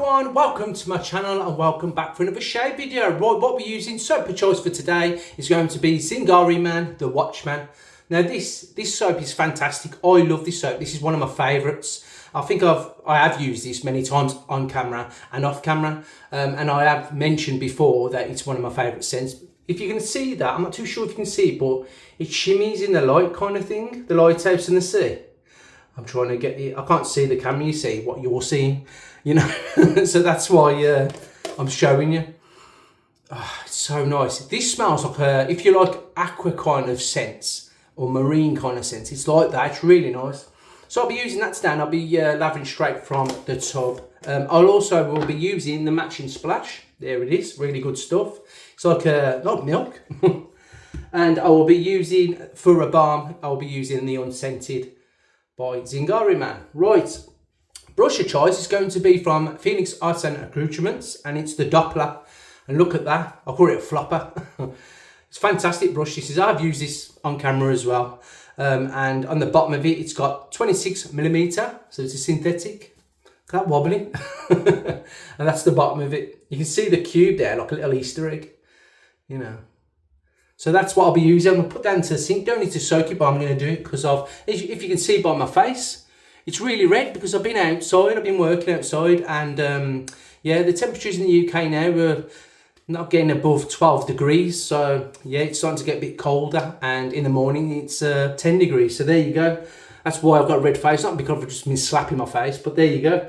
everyone, welcome to my channel and welcome back for another shave video. Right, what we're using, soap of choice for today is going to be Zingari Man, the Watchman. Now this soap is fantastic. I love this soap. This is one of my favourites. I think I have used this many times on camera and off camera, and I have mentioned before that it's one of my favourite scents. If you can see that, I'm not too sure if you can see it, but it shimmies in the light kind of thing, the lighthouse in the sea. I'm trying to get it. I can't see the camera, you see what you're seeing, you know. So that's why I'm showing you. Oh, it's so nice. This smells like if you like aqua kind of scents or marine kind of scents, it's like that. It's really nice. So I'll be using that today and I'll be lavering straight from the tub. I'll also will be using the matching splash. There it is, really good stuff. It's like milk. And I will be using, for a balm, I'll be using the unscented by Zingari Man. Right, brush of choice is going to be from Phoenix Arts and Accoutrements, and it's the Doppler. And look at that, I call it a flopper. It's a fantastic brush. This is, I've used this on camera as well. And on the bottom of it, it's got 26mm, so it's a synthetic. Look at that wobbling. And that's the bottom of it. You can see the cube there, like a little Easter egg, you know. So that's what I'll be using. I'm going to put that into the sink. Don't need to soak it, but I'm going to do it because if you can see by my face, it's really red because I've been outside. I've been working outside, and yeah, the temperatures in the UK now are not getting above 12 degrees. So yeah, it's starting to get a bit colder, and in the morning it's 10 degrees. So there you go. That's why I've got a red face, not because I've just been slapping my face, but there you go.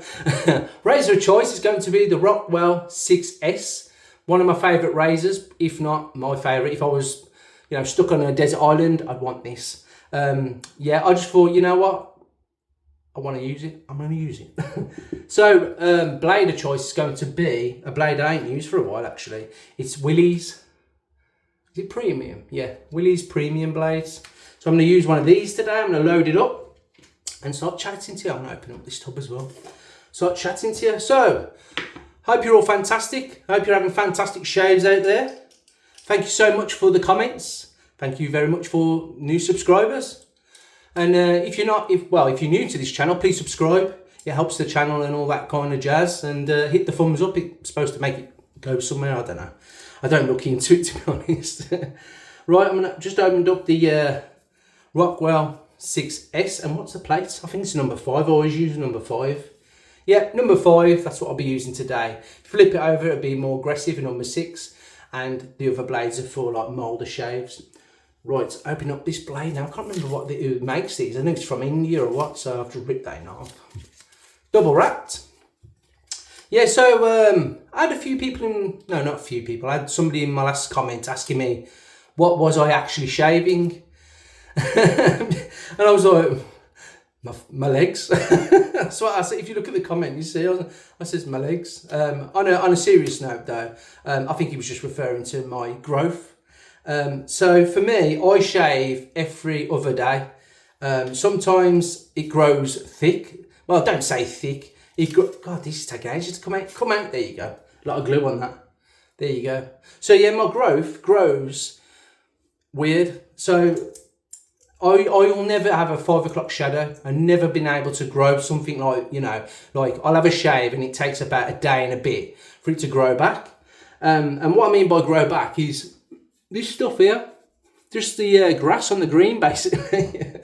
Razor of choice is going to be the Rockwell 6S. One of my favourite razors, if not my favourite. If I was, you know, stuck on a desert island, I'd want this. Yeah, I just thought, you know what? I want to use it. I'm going to use it. So, blade of choice is going to be a blade I ain't used for a while, actually. It's Willys. Is it premium? Yeah, Willys premium blades. So I'm going to use one of these today. I'm going to load it up and start chatting to you. I'm going to open up this tub as well. Start chatting to you. So, hope you're all fantastic. Hope you're having fantastic shaves out there. Thank you so much for the comments. Thank you very much for new subscribers. And if you're new to this channel, please subscribe. It helps the channel and all that kind of jazz. And hit the thumbs up. It's supposed to make it go somewhere. I don't know. I don't look into it, to be honest. Right, I'm gonna just opened up the Rockwell 6S. And what's the plate? I think it's number 5. I always use number 5. Yeah, number 5, that's what I'll be using today. Flip it over, it'll be more aggressive in number 6. And the other blades are for like moulder shaves. Right, open up this blade now. I can't remember who makes these. I think it's from India or what, so I've just ripped that in half. Double wrapped. Yeah, so I had a few people not a few people. I had somebody in my last comment asking me, what was I actually shaving? And I was like, my legs. That's what I said. If you look at the comment, you see I says my legs. On a serious note though, I think he was just referring to my growth. So for me, I shave every other day. Sometimes it grows thick. Well, don't say thick. God, this is taking ages to come out. Come out. There you go. A lot of glue on that. There you go. So yeah, my growth grows weird. So I will never have a 5 o'clock shadow. I've never been able to grow something like, you know, like I'll have a shave and it takes about a day and a bit for it to grow back. And what I mean by grow back is this stuff here, just the grass on the green, basically.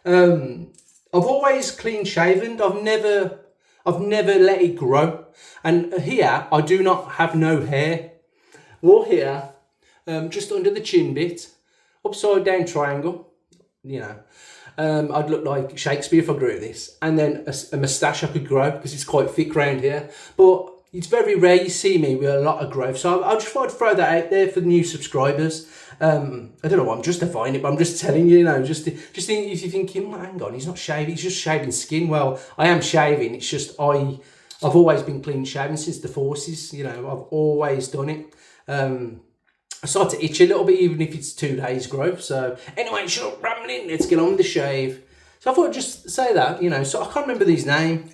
I've always clean shaven. I've never let it grow. And here, I do not have no hair. Or here, just under the chin bit, upside down triangle. You know, I'd look like Shakespeare if I grew this. And then a moustache I could grow because it's quite thick around here. But it's very rare you see me with a lot of growth. So I just thought I'd throw that out there for the new subscribers. I don't know why I'm justifying it, but I'm just telling you, you know, just if you're thinking, well, hang on, he's not shaving, he's just shaving skin. Well, I am shaving. It's just I've always been clean shaven since the forces. You know, I've always done it. I start to itch a little bit, even if it's 2 days growth. So anyway, shut up rambling, let's get on with the shave. So I thought I'd just say that, you know, so I can't remember his name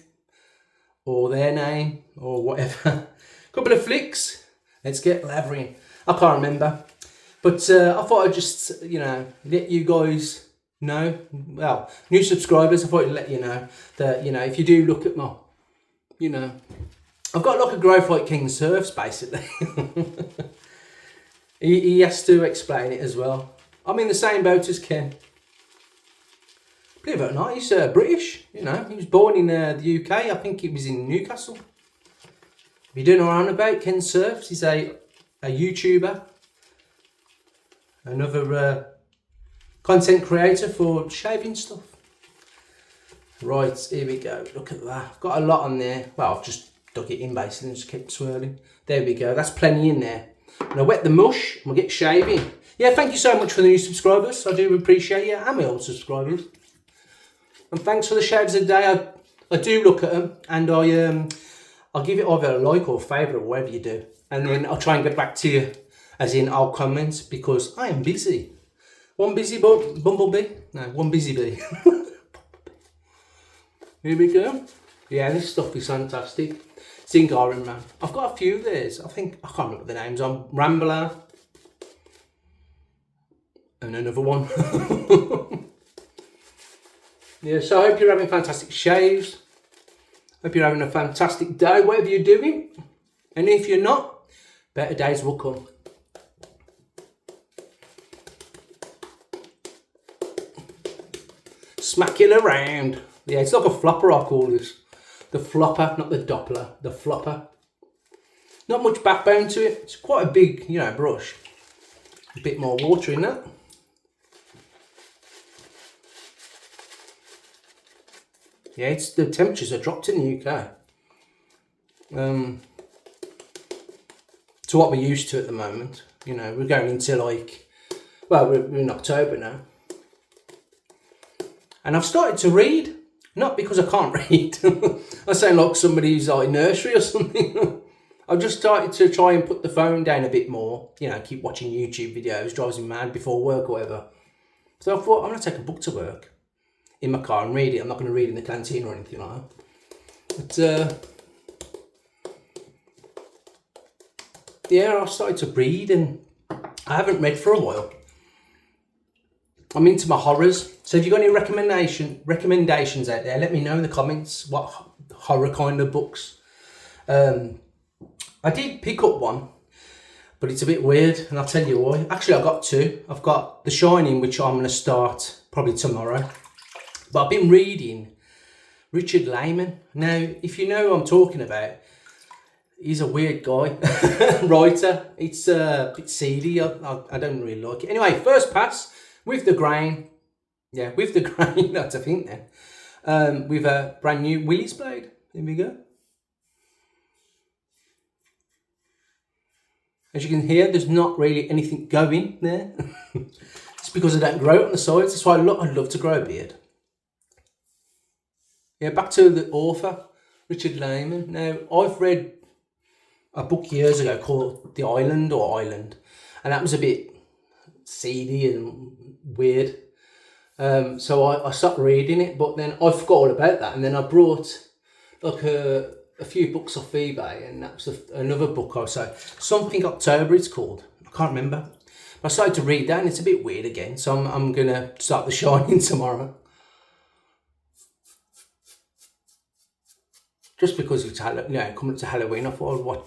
or their name or whatever. Couple of flicks, let's get lavering. I can't remember. But I thought I'd just, you know, let you guys know. Well, new subscribers, I thought I'd let you know that, you know, if you do look at my, you know, I've got like a growth like King Surfs, basically. he has to explain it as well. I'm in the same boat as Ken. Believe it or not, he's British, you know. He was born in the UK. I think he was in Newcastle. If you don't know what I'm about, Ken Surfs. He's a YouTuber. Another content creator for shaving stuff. Right, here we go. Look at that. I've got a lot on there. Well, I've just dug it in basically and just kept swirling. There we go. That's plenty in there. And I wet the mush and we'll get shaving. Yeah, thank you so much for the new subscribers. I do appreciate you and my old subscribers. And thanks for the shaves of the day. I do look at them and I'll give it either a like or a favourite or whatever you do. And then I'll try and get back to you, as in I'll comment, because I am busy. One busy bumblebee? No, one busy bee. Here we go. Yeah, this stuff is fantastic. Zingari, man. I've got a few of these. I think, I can't remember the names. I'm Rambler. And another one. Yeah, so I hope you're having fantastic shaves. Hope you're having a fantastic day, whatever you're doing. And if you're not, better days will come. Smack it around. Yeah, it's like a flopper, I call this. The flopper, not the Doppler. The flopper. Not much backbone to it. It's quite a big, you know, brush. A bit more water in that. Yeah, it's the temperatures are dropped in the UK. To what we're used to at the moment. You know, we're going into like, well, we're in October now. And I've started to read, not because I can't read. I sound like somebody who's like in nursery or something. I've just started to try and put the phone down a bit more. You know, keep watching YouTube videos, drives me mad before work or whatever. So I thought, I'm going to take a book to work in my car and read it. I'm not going to read in the canteen or anything like that. But yeah, I started to read and I haven't read for a while. I'm into my horrors. So if you've got any recommendations out there, let me know in the comments what horror kind of books. I did pick up one, but it's a bit weird, and I'll tell you why. Actually, I've got two. I've got The Shining, which I'm going to start probably tomorrow. But I've been reading Richard Lehman. Now, if you know who I'm talking about, he's a weird guy, writer. It's a bit seedy. I don't really like it. Anyway, first pass with the grain. Yeah, with the grain, that's a thing then. With a brand new Willie's blade. There we go. As you can hear, there's not really anything going there. It's because I don't grow it on the sides. That's why I'd love to grow a beard. Yeah, back to the author, Richard Lehman. Now, I've read a book years ago called The Island or Island, and that was a bit seedy and weird. So I stopped reading it, but then I forgot all about that, and then I brought like a few books off eBay, and that was another book I say something October it's called. I can't remember. I started to read that, and it's a bit weird again. So I'm gonna start The Shining tomorrow, just because it's coming to Halloween. I thought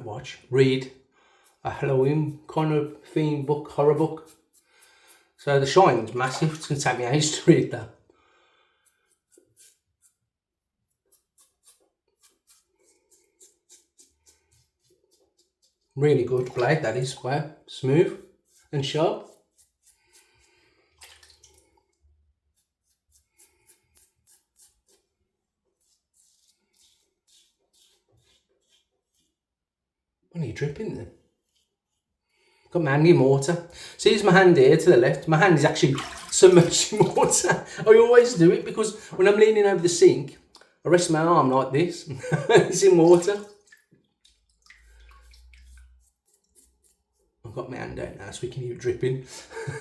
I'd read a Halloween kind of theme book, horror book. So The Shining's massive. It's gonna take me ages to read that. Really good blade, that is. Wow, smooth and sharp. What are you dripping then? Got my hand in water. So here's my hand here to the left. My hand is actually submerged in water. I always do it because when I'm leaning over the sink, I rest my arm like this. It's in water. I've got my hand out now so we can hear it dripping.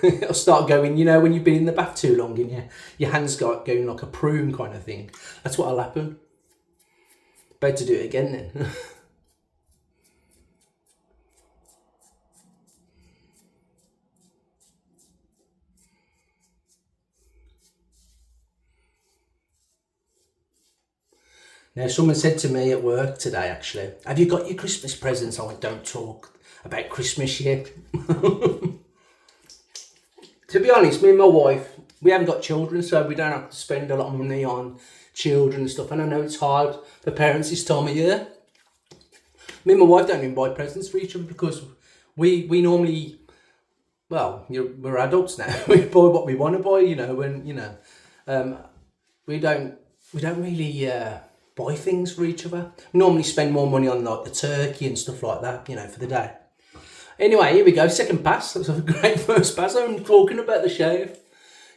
It'll start going, you know, when you've been in the bath too long and your hands start going like a prune kind of thing. That's what'll happen. Better to do it again then. Now, someone said to me at work today, actually, have you got your Christmas presents? I went, don't talk about Christmas yet. To be honest, me and my wife, we haven't got children, so we don't have to spend a lot of money on children and stuff. And I know it's hard for parents this time of year. Me and my wife don't even buy presents for each other because we normally, well, we're adults now. We buy what we want to buy, you know, and, you know, we don't really buy things for each other. We normally spend more money on like the turkey and stuff like that, you know, for the day. Anyway, here we go, second pass. That was a great first pass. I'm talking about the shave.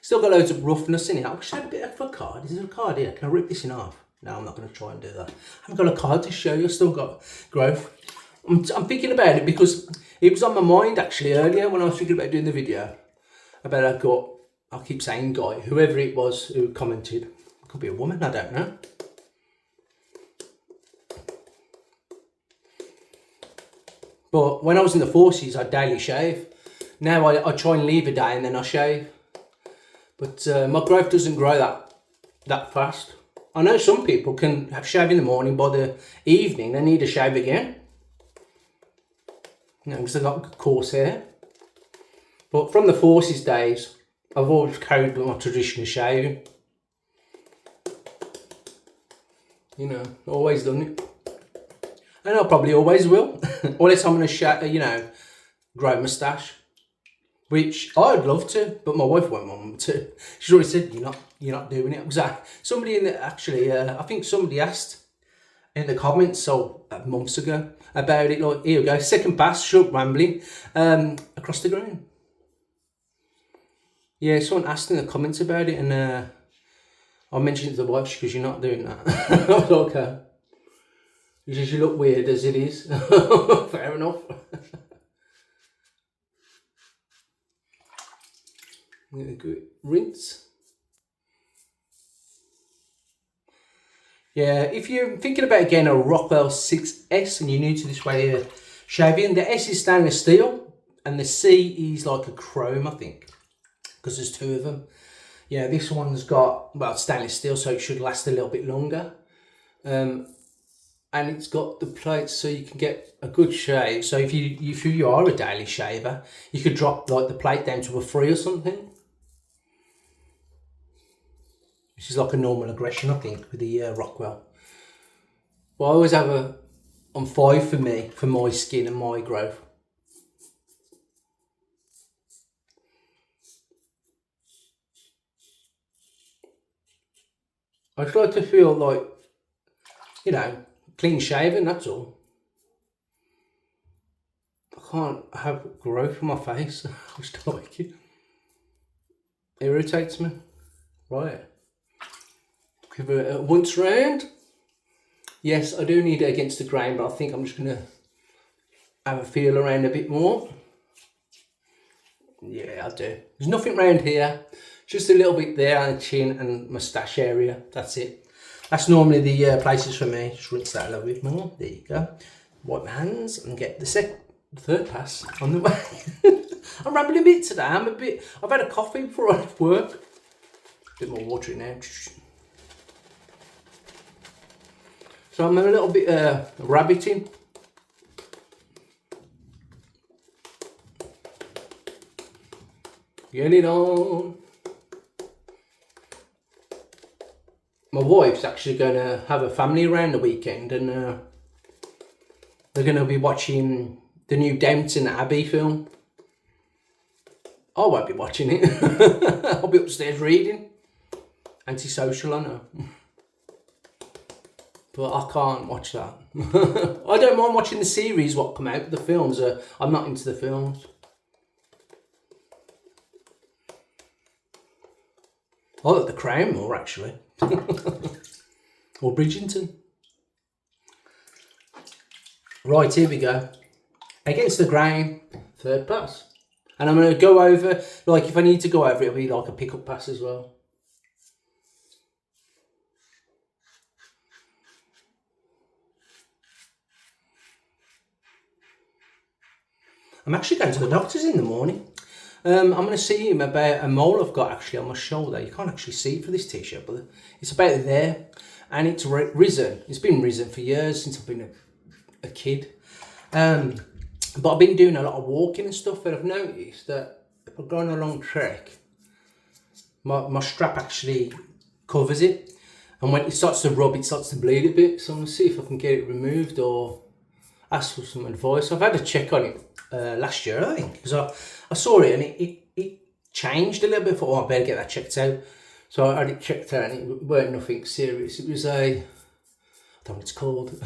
Still got loads of roughness in it. I wish I had a bit of a card. Is there a card here? Can I rip this in half? No, I'm not going to try and do that. I haven't got a card to show you. I've still got growth. I'm thinking about it because it was on my mind actually earlier when I was thinking about doing the video. About I keep saying guy, whoever it was who commented. It could be a woman, I don't know. But when I was in the forces, I'd daily shave. Now I try and leave a day and then I shave. But my growth doesn't grow that fast. I know some people can have shave in the morning, by the evening they need a shave again. You know, because they've got coarse hair. But from the forces days, I've always carried my tradition of shaving. You know, always done it. And I probably always will. Unless I'm going to, you know, grow a moustache. Which I'd love to, but my wife won't want me to. She's already said, you're not doing it. Was somebody in the, actually, I think somebody asked in the comments, so months ago, about it. Like, here we go, second pass, short rambling, across the ground. Yeah, someone asked in the comments about it, and I mentioned it to the wife because you're not doing that. I was like, okay. You look weird as it is. Fair enough. I'm going to rinse. Yeah, if you're thinking about getting a Rockwell 6S and you're new to this way of shaving, the S is stainless steel and the C is like a chrome, I think, because there's two of them. Yeah, this one's got, well, stainless steel, so it should last a little bit longer. And it's got the plates so you can get a good shave. So if you are a daily shaver, you could drop like the plate down to a 3 or something. This is like a normal aggression, I think, with the Rockwell. But I always have on 5 for me, for my skin and my growth. I just like to feel like, you know, clean shaven, that's all. I can't have growth on my face. I just don't like it. It irritates me. Right. Give it a once round. Yes, I do need it against the grain, but I think I'm just going to have a feel around a bit more. Yeah, I do. There's nothing around here. Just a little bit there on the chin and moustache area. That's it. That's normally the places for me. Just rinse that a little bit more. There you go. Wipe my hands and get the third pass on the way. I'm rambling a bit today. I've had a coffee before I left work. A bit more water in there. So I'm a little bit rabbiting. Get it on. My wife's actually going to have a family around the weekend, and they're going to be watching the new Downton Abbey film. I won't be watching it. I'll be upstairs reading. Antisocial, I know. But I can't watch that. I don't mind watching the series, what come out. The films, I'm not into the films. I like The Crown more, actually. Or Bridgerton. Right, here we go. Against the grain, third pass. And I'm going to go over, like if I need to go over, it'll be like a pick-up pass as well. I'm actually going to the doctor's in the morning. I'm going to see him about a mole I've got actually on my shoulder. You can't actually see it for this t-shirt, but it's about there. and it's risen. It's been risen for years since I've been a kid. But I've been doing a lot of walking and stuff, and I've noticed that if I'm going on a long trek, my strap actually covers it, and when it starts to rub, it starts to bleed a bit. So I'm gonna see if I can get it removed or ask for some advice. I've had a check on it last year, I think, because I saw it and it changed a little bit. I thought, oh, I better get that checked out. So I had it checked out, and it weren't nothing serious. It was I don't know what it's called.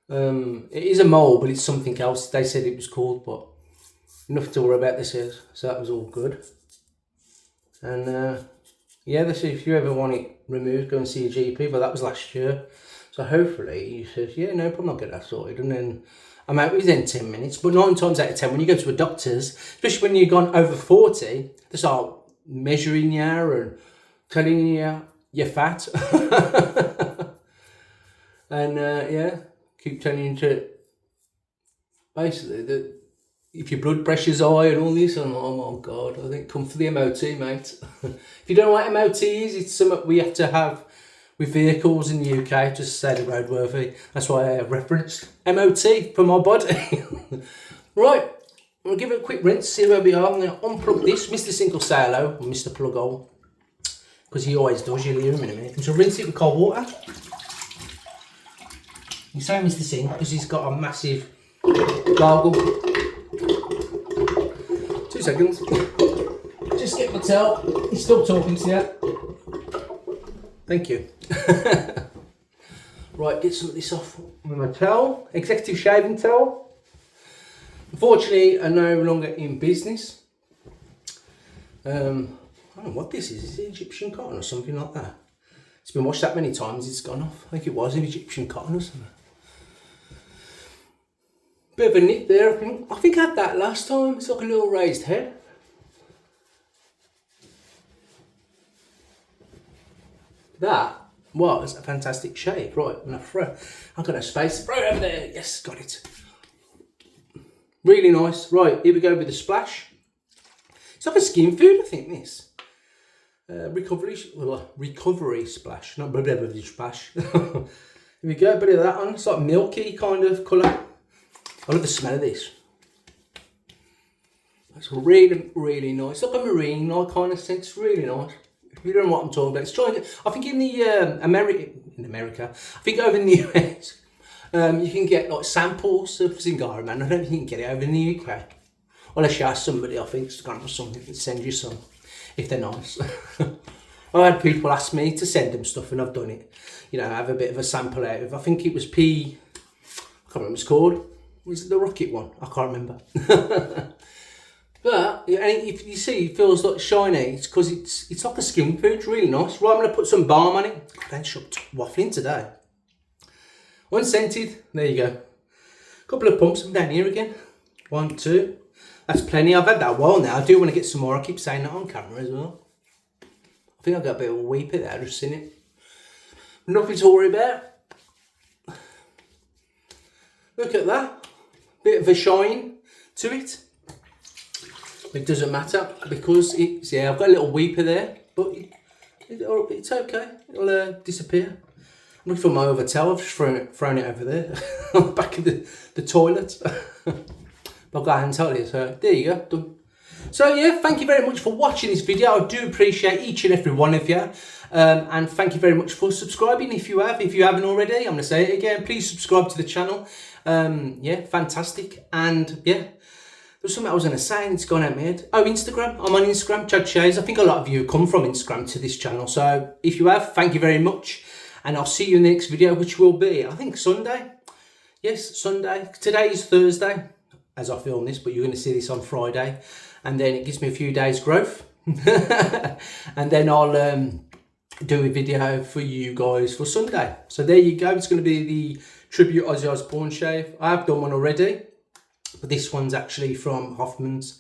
It is a mole, but it's something else. They said it was called, but nothing to worry about. This is, so that was all good. And yeah, they said if you ever want it removed, go and see a GP. But that was last year, so hopefully he says, yeah, no problem, I'll get that sorted. And then I'm out within 10 minutes. But 9 times out of 10, when you go to a doctor's, especially when you've gone over 40, they start measuring you and telling you you're fat. And yeah, keep telling you to basically that if your blood pressure's high and all this, I'm like, oh my God, I think come for the MOT, mate. If you don't know what MOT is, it's something we have to have with vehicles in the UK, just to say they're roadworthy. That's why I referenced MOT for my body. Right, I'm going to give it a quick rinse, see where we are. I'm going to unplug this. Mr. Sink will say hello, or Mr. Plug Hole, because he always does. You'll hear him in a minute. I'm going to rinse it with cold water. You say Mr. Sink because he's got a massive gargle. 2 seconds. Just get my towel. He's still talking to you. Thank you. Right, get some of this off with my towel. Executive shaving towel. Unfortunately, I'm no longer in business. I don't know what this is. Is it Egyptian cotton or something like that? It's been washed that many times, it's gone off. I think it was Egyptian cotton or something. Bit of a nip there, I think I had that last time. It's like a little raised head. That was a fantastic shave. Right, I've got no space. Right over there. Yes, got it. Really nice. Right, here we go with the splash. It's like a skin food, I think, this. Recovery splash. Not blah, blah, blah, splash. Here we go, a bit of that on. It's like milky kind of colour. I love the smell of this. It's really, really nice. It's like a marine kind of scent. It's really nice. If you don't know what I'm talking about, it's trying to, I think in the America, I think over in the US, you can get like samples of Zingari, man. I don't think you can get it over in the UK. Unless you ask somebody, I think, it's gone for something to send you some, if they're nice. I've had people ask me to send them stuff, and I've done it. You know, I have a bit of a sample out of, I think it was I can't remember what it's called. Was it the rocket one? I can't remember. But if you see, it feels like shiny. It's because it's like a skin food. It's really nice. Right, I'm going to put some balm on it. God, I'm waffling today. Unscented. There you go. Couple of pumps. I'm down here again. 1, 2. That's plenty. I've had that a while now. I do want to get some more. I keep saying that on camera as well. I think I've got a bit of a weeper there. I've just seen it. Nothing to worry about. Look at that. Bit of a shine to it. It doesn't matter because it's, yeah, I've got a little weeper there, but it's okay. It'll disappear. I'm looking for my other towel. I've just thrown it over there on the back of the toilet. But I've got a hand towel here, so there you go. Done. So yeah, thank you very much for watching this video. I do appreciate each and every one of you. And thank you very much for subscribing if you have. If you haven't already, I'm going to say it again. Please subscribe to the channel. Yeah, fantastic. And yeah, there was something I was going to say and it's gone out of my head. Oh, Instagram. I'm on Instagram, Chad Shays. I think a lot of you have come from Instagram to this channel. So if you have, thank you very much. And I'll see you in the next video, which will be, I think, Sunday. Yes, Sunday. Today is Thursday, as I film this, but you're going to see this on Friday. And then it gives me a few days growth. And then I'll do a video for you guys for Sunday. So there you go. It's going to be the tribute Ozzy Osbourne shave. I have done one already, but this one's actually from Hoffman's.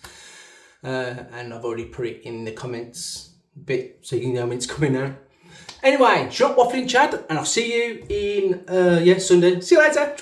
And I've already put it in the comments bit so you know when it's coming out. Anyway, shut waffling Chad, and I'll see you in Sunday. See you later.